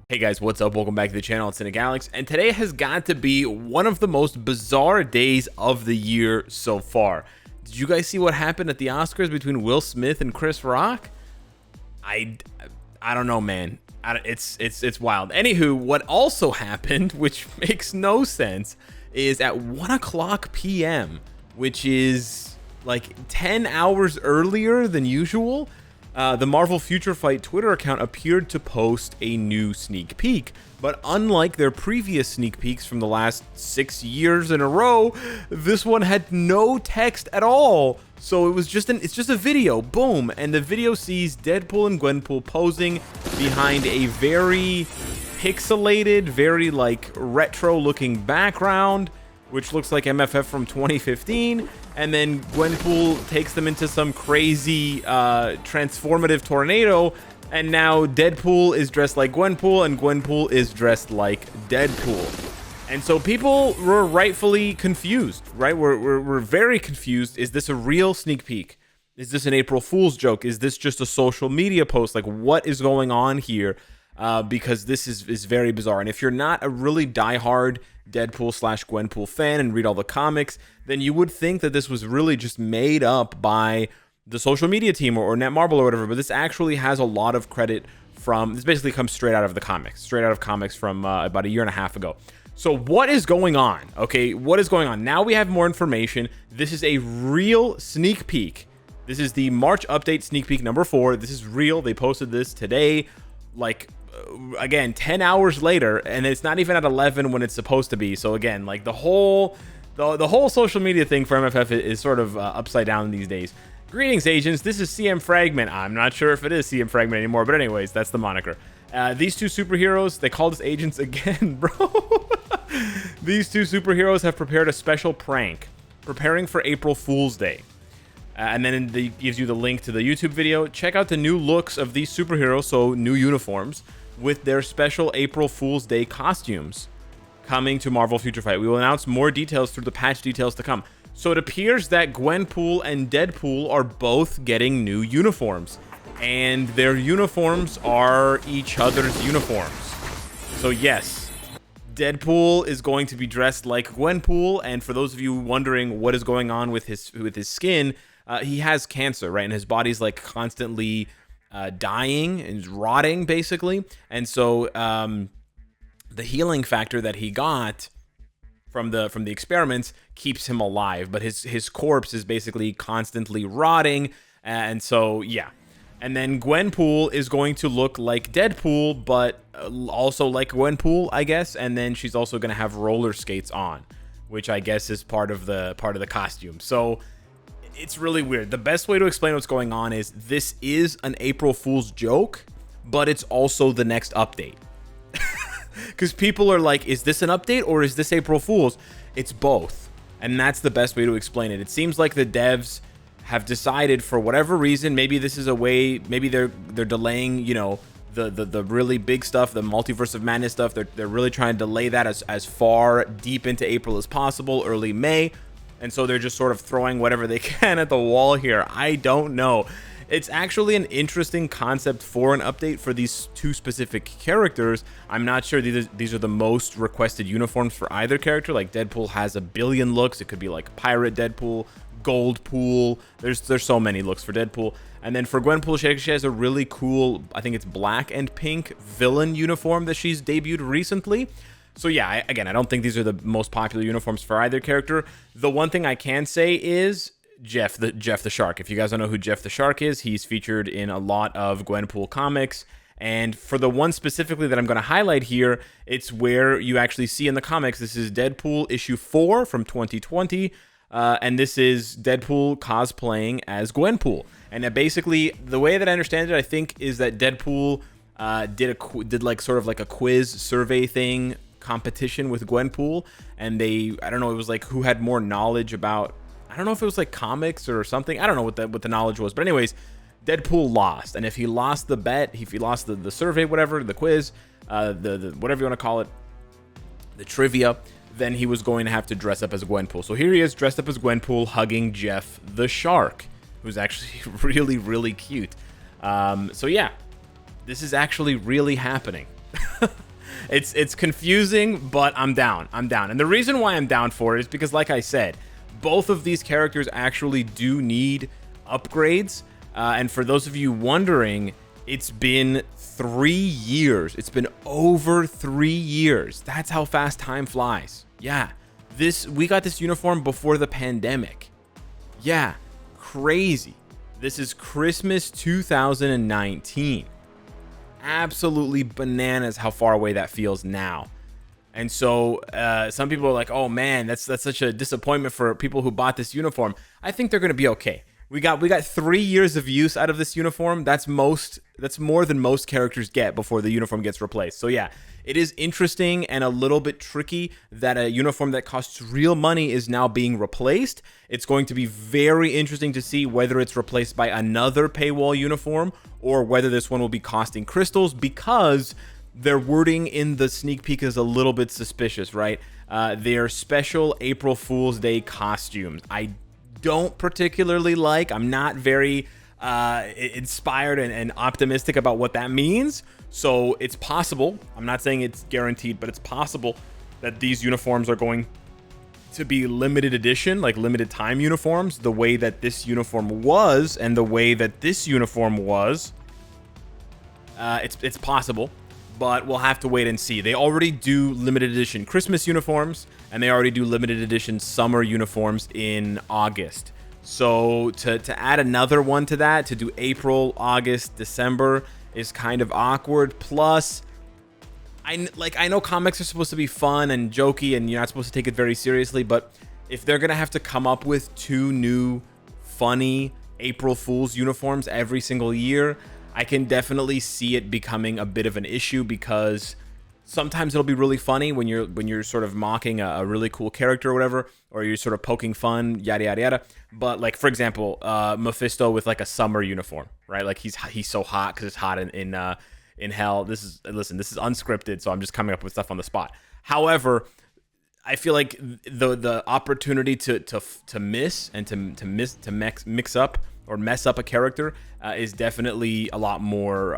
Hey guys, what's up? Welcome back to the channel. It's Cynicalex, and today has got to be one of the most bizarre days of the year so far. Did you guys see what happened at the Oscars between Will Smith and Chris Rock? I don't know, man. It's wild. Anywho, what also happened, which makes no sense, is at 1 o'clock p.m., which is like 10 hours earlier than usual. The Marvel Future Fight Twitter account appeared to post a new sneak peek, but unlike their previous sneak peeks from the last 6 years in a row, this one had no text at all. So it's just a video, boom, and the video sees Deadpool and Gwenpool posing behind a very pixelated, very like retro-looking background, which looks like MFF from 2015, and then Gwenpool takes them into some crazy transformative tornado, and now Deadpool is dressed like Gwenpool, and Gwenpool is dressed like Deadpool. And so people were rightfully confused, right? We're very confused. Is this a real sneak peek? Is this an April Fool's joke? Is this just a social media post? Like, what is going on here? Because this is very bizarre. And if you're not a really diehard Deadpool/Gwenpool fan and read all the comics, then you would think that this was really just made up by the social media team or Netmarble or whatever. But this actually has a lot of credit from, this basically comes straight out of the comics, from about a year and a half ago. So what is going on? Okay, what is going on? Now we have more information. This is a real sneak peek. This is the March update sneak peek number 4. This is real. They posted this today, like, again, 10 hours later, and it's not even at 11 when it's supposed to be. So again, like the whole social media thing for MFF is sort of upside down these days. Greetings, agents. This is CM Fragment. I'm not sure if it is CM Fragment anymore, but anyways, that's the moniker. These two superheroes, they called us agents again, bro. These two superheroes have prepared a special prank, preparing for April Fool's Day. And then it gives you the link to the YouTube video. Check out the new looks of these superheroes, so new uniforms, with their special April Fool's Day costumes coming to Marvel Future Fight. We will announce more details through the patch details to come. So it appears that Gwenpool and Deadpool are both getting new uniforms, and their uniforms are each other's uniforms. So yes, Deadpool is going to be dressed like Gwenpool, and for those of you wondering what is going on with his skin, he has cancer, right? And his body's like constantly dying and rotting, basically. And so the healing factor that he got from the experiments keeps him alive, but his corpse is basically constantly rotting. And so yeah. And then Gwenpool is going to look like Deadpool, but also like Gwenpool, I guess. And then she's also going to have roller skates on, which I guess is part of the costume. So it's really weird. The best way to explain what's going on is this is an April Fool's joke, but it's also the next update. Because people are like, is this an update or is this April Fool's? It's both. And that's the best way to explain it. It seems like the devs have decided, for whatever reason, maybe this is a way, maybe they're delaying, you know, the really big stuff, the Multiverse of Madness stuff. They're really trying to delay that as far deep into April as possible, early May. And so they're just sort of throwing whatever they can at the wall here. I don't know. It's actually an interesting concept for an update for these two specific characters. I'm not sure these are the most requested uniforms for either character. Like Deadpool has a billion looks. It could be like Pirate Deadpool, Gold Pool. There's so many looks for Deadpool. And then for Gwenpool, she has a really cool, I think it's black and pink villain uniform that she's debuted recently. So yeah, again, I don't think these are the most popular uniforms for either character. The one thing I can say is Jeff the Shark. If you guys don't know who Jeff the Shark is, he's featured in a lot of Gwenpool comics. And for the one specifically that I'm going to highlight here, it's where you actually see in the comics, this is Deadpool issue 4 from 2020. And this is Deadpool cosplaying as Gwenpool. And basically, the way that I understand it, I think, is that Deadpool did like sort of like a quiz survey thing competition with Gwenpool, and I don't know, it was like who had more knowledge about, I don't know if it was like comics or something, I don't know what the knowledge was, but anyways, Deadpool lost. And if he lost the bet, if he lost the survey, whatever, the quiz, the whatever you want to call it, the trivia, then he was going to have to dress up as Gwenpool. So here he is dressed up as Gwenpool, hugging Jeff the Shark, who's actually really cute. So yeah, this is actually really happening. It's confusing, but I'm down. And the reason why I'm down for it is because, like I said, both of these characters actually do need upgrades. And for those of you wondering, it's been 3 years. It's been over 3 years. That's how fast time flies. Yeah, we got this uniform before the pandemic. Yeah, crazy. This is Christmas 2019. Absolutely bananas how far away that feels now. And so some people are like, oh man, that's such a disappointment for people who bought this uniform. I think they're going to be okay. We got 3 years of use out of this uniform. That's more than most characters get before the uniform gets replaced. So yeah, it is interesting and a little bit tricky that a uniform that costs real money is now being replaced. It's going to be very interesting to see whether it's replaced by another paywall uniform or whether this one will be costing crystals, because their wording in the sneak peek is a little bit suspicious, right? They're special April Fool's Day costumes. I don't particularly like. I'm not very inspired and optimistic about what that means. So it's possible, I'm not saying it's guaranteed, but it's possible that these uniforms are going to be limited edition, like limited time uniforms, the way that this uniform was and the way that this uniform was. It's possible, but we'll have to wait and see. They already do limited edition Christmas uniforms, and they already do limited edition summer uniforms in August. So to add another one to that, to do April, August, December, is kind of awkward. Plus, I know comics are supposed to be fun and jokey, and you're not supposed to take it very seriously, but if they're gonna have to come up with 2 new funny April Fool's uniforms every single year, I can definitely see it becoming a bit of an issue, because sometimes it'll be really funny when you're sort of mocking a really cool character or whatever, or you're sort of poking fun, yada yada yada. But like, for example, Mephisto with like a summer uniform, right? Like he's so hot because it's hot in hell. This is unscripted, so I'm just coming up with stuff on the spot. However, I feel like the opportunity to miss and to mix up or mess up a character is definitely a lot more,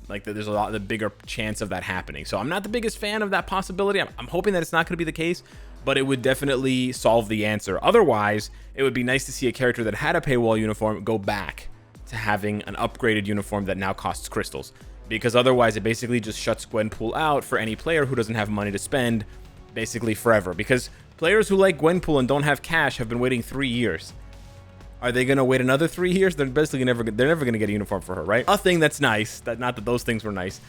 like there's the bigger chance of that happening. So I'm not the biggest fan of that possibility. I'm hoping that it's not going to be the case, but it would definitely solve the answer. Otherwise, it would be nice to see a character that had a paywall uniform go back to having an upgraded uniform that now costs crystals, because otherwise it basically just shuts Gwenpool out for any player who doesn't have money to spend basically forever, because players who like Gwenpool and don't have cash have been waiting 3 years. Are they going to wait another 3 years? They're basically never going to get a uniform for her, right? A thing that's nice, not that those things were nice,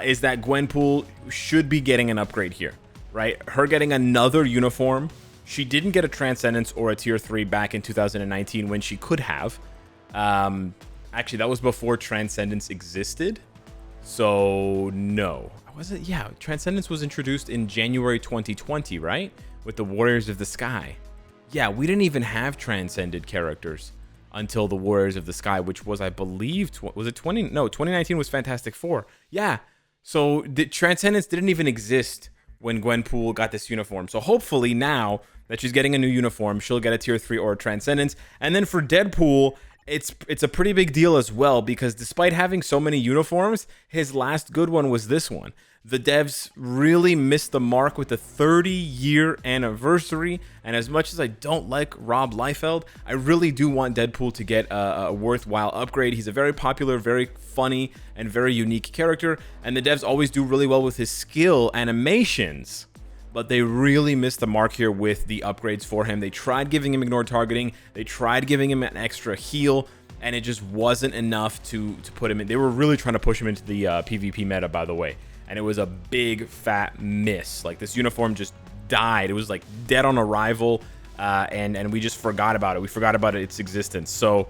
is that Gwenpool should be getting an upgrade here, right? Her getting another uniform. She didn't get a Transcendence or a Tier 3 back in 2019 when she could have. Actually, that was before Transcendence existed. So, no. Was it? Yeah, Transcendence was introduced in January 2020, right? With the Warriors of the Sky. Yeah, we didn't even have transcended characters until the Warriors of the Sky, which was, I believe, was it 2019 was Fantastic Four. Yeah, so the Transcendence didn't even exist when Gwenpool got this uniform. So hopefully now that she's getting a new uniform, she'll get a Tier 3 or a Transcendence. And then for Deadpool, it's a pretty big deal as well, because despite having so many uniforms, his last good one was this one. The devs really missed the mark with the 30-year anniversary, and as much as I don't like Rob Liefeld, I really do want Deadpool to get a worthwhile upgrade. He's a very popular, very funny, and very unique character, and the devs always do really well with his skill animations, but they really missed the mark here with the upgrades for him. They tried giving him ignored targeting, they tried giving him an extra heal, and it just wasn't enough to put him in. They were really trying to push him into the PvP meta, by the way. And it was a big fat miss. Like, this uniform just died. It was like dead on arrival, and we just forgot about it. We forgot about its existence. So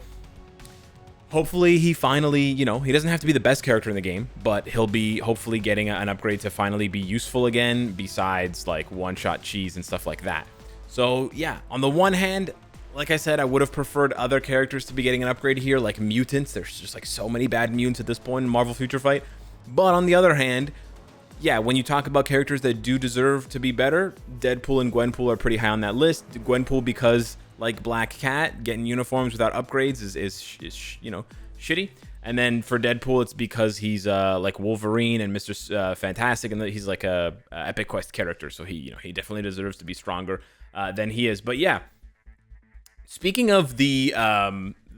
hopefully he finally, he doesn't have to be the best character in the game, but he'll be hopefully getting an upgrade to finally be useful again, besides like one-shot cheese and stuff like that. So yeah, on the one hand, like I said, I would have preferred other characters to be getting an upgrade here, like mutants. There's just like so many bad mutants at this point in Marvel Future Fight. But on the other hand, yeah, when you talk about characters that do deserve to be better, Deadpool and Gwenpool are pretty high on that list. Gwenpool, because like Black Cat, getting uniforms without upgrades is shitty. And then for Deadpool, it's because he's like Wolverine and Mr. Fantastic, and he's like a Epic Quest character. So he definitely deserves to be stronger than he is. But yeah, speaking of the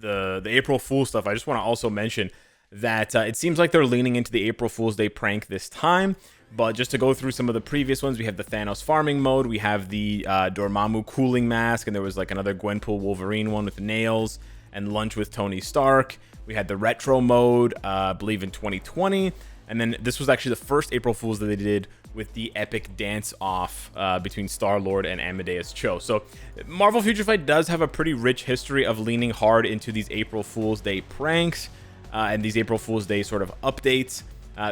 April Fool stuff, I just want to also mention that it seems like they're leaning into the April Fool's Day prank this time. But just to go through some of the previous ones, we have the Thanos farming mode, we have the Dormammu cooling mask, and there was like another Gwenpool Wolverine one with nails and lunch with Tony Stark. We had the retro mode, I believe in 2020, and then this was actually the first April Fool's that they did with the epic dance-off between Star-Lord and Amadeus Cho. So Marvel Future Fight does have a pretty rich history of leaning hard into these April Fool's Day pranks and these April Fool's Day sort of updates.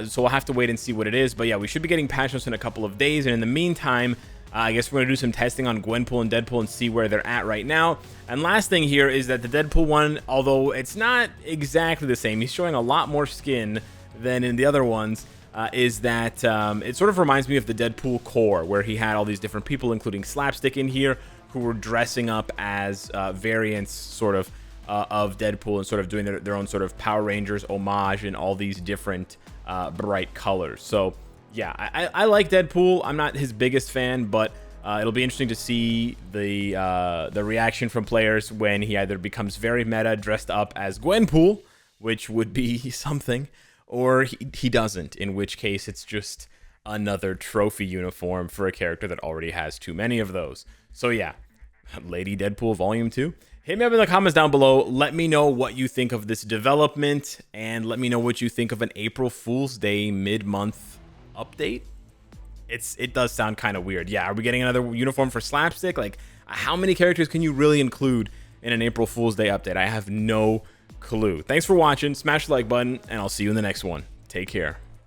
So we'll have to wait and see what it is. But yeah, we should be getting patch notes in a couple of days. And in the meantime, I guess we're going to do some testing on Gwenpool and Deadpool and see where they're at right now. And last thing here is that the Deadpool one, although it's not exactly the same, he's showing a lot more skin than in the other ones, is that it sort of reminds me of the Deadpool core, where he had all these different people, including Slapstick in here, who were dressing up as variants sort of Deadpool and sort of doing their own sort of Power Rangers homage in all these different bright colors. So yeah, I like Deadpool. I'm not his biggest fan, but it'll be interesting to see the reaction from players when he either becomes very meta dressed up as Gwenpool, which would be something, or he doesn't, in which case it's just another trophy uniform for a character that already has too many of those. So yeah, Lady Deadpool Volume 2. Hit me up in the comments down below. Let me know what you think of this development, and let me know what you think of an April Fool's Day mid-month update. It does sound kind of weird. Yeah, are we getting another uniform for Slapstick? Like, how many characters can you really include in an April Fool's Day update? I have no clue. Thanks for watching. Smash the like button, and I'll see you in the next one. Take care.